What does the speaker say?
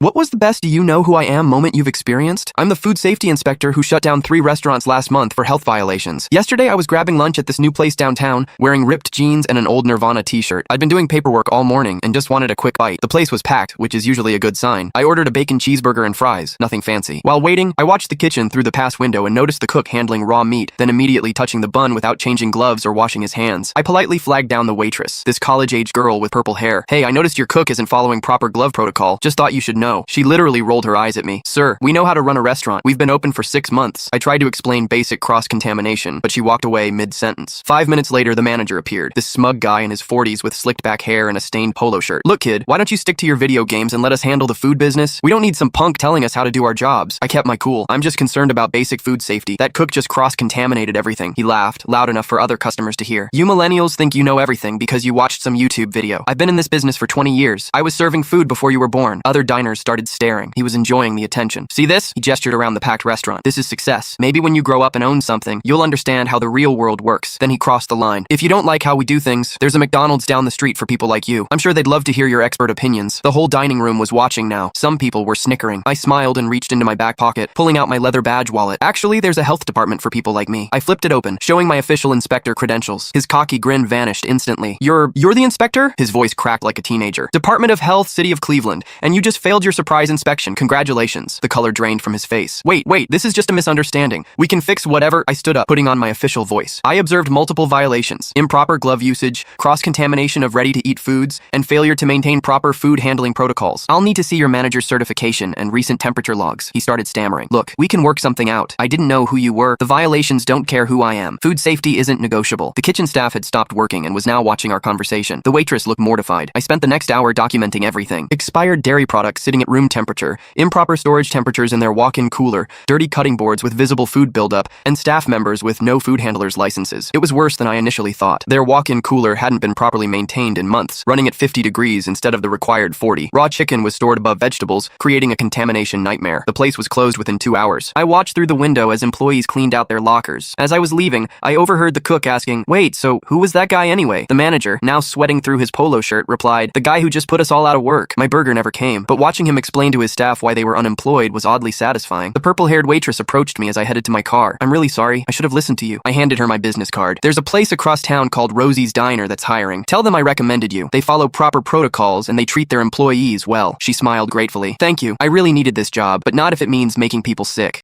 What was the best do you know who I am moment you've experienced? I'm the food safety inspector who shut down 3 restaurants last month for health violations. Yesterday I was grabbing lunch at this new place downtown, wearing ripped jeans and an old Nirvana t-shirt. I'd been doing paperwork all morning and just wanted a quick bite. The place was packed, which is usually a good sign. I ordered a bacon cheeseburger and fries, nothing fancy. While waiting, I watched the kitchen through the pass window and noticed the cook handling raw meat, then immediately touching the bun without changing gloves or washing his hands. I politely flagged down the waitress, this college-age girl with purple hair. Hey, I noticed your cook isn't following proper glove protocol. Just thought you should know. She literally rolled her eyes at me. Sir, we know how to run a restaurant. We've been open for 6 months. I tried to explain basic cross-contamination, but she walked away mid-sentence. 5 minutes later, the manager appeared. This smug guy in his 40s with slicked back hair and a stained polo shirt. Look, kid, why don't you stick to your video games and let us handle the food business? We don't need some punk telling us how to do our jobs. I kept my cool. I'm just concerned about basic food safety. That cook just cross-contaminated everything. He laughed, loud enough for other customers to hear. You millennials think you know everything because you watched some YouTube video. I've been in this business for 20 years. I was serving food before you were born. Other diners started staring. He was enjoying the attention. See this? He gestured around the packed restaurant. This is success. Maybe when you grow up and own something, you'll understand how the real world works. Then he crossed the line. If you don't like how we do things, there's a McDonald's down the street for people like you. I'm sure they'd love to hear your expert opinions. The whole dining room was watching now. Some people were snickering. I smiled and reached into my back pocket, pulling out my leather badge wallet. Actually, there's a health department for people like me. I flipped it open, showing my official inspector credentials. His cocky grin vanished instantly. You're the inspector? His voice cracked like a teenager. Department of Health, City of Cleveland. And you just failed your surprise inspection. Congratulations. The color drained from his face. Wait, this is just a misunderstanding. We can fix whatever. I stood up, putting on my official voice. I observed multiple violations: improper glove usage, cross-contamination of ready-to-eat foods, and failure to maintain proper food handling protocols. I'll need to see your manager's certification and recent temperature logs. He started stammering. Look, we can work something out. I didn't know who you were. The violations don't care who I am. Food safety isn't negotiable. The kitchen staff had stopped working and was now watching our conversation. The waitress looked mortified. I spent the next hour documenting everything. Expired dairy products sitting at room temperature, improper storage temperatures in their walk-in cooler, dirty cutting boards with visible food buildup, and staff members with no food handlers licenses. It was worse than I initially thought. Their walk-in cooler hadn't been properly maintained in months, running at 50 degrees instead of the required 40. Raw chicken was stored above vegetables, creating a contamination nightmare. The place was closed within 2 hours. I watched through the window as employees cleaned out their lockers. As I was leaving, I overheard the cook asking, "Wait, so who was that guy anyway?" The manager, now sweating through his polo shirt, replied, "The guy who just put us all out of work." My burger never came, but watching him explain to his staff why they were unemployed was oddly satisfying. The purple-haired waitress approached me as I headed to my car. "I'm really sorry. I should have listened to you." I handed her my business card. "There's a place across town called Rosie's Diner that's hiring. Tell them I recommended you. They follow proper protocols and they treat their employees well." She smiled gratefully. "Thank you. I really needed this job, but not if it means making people sick."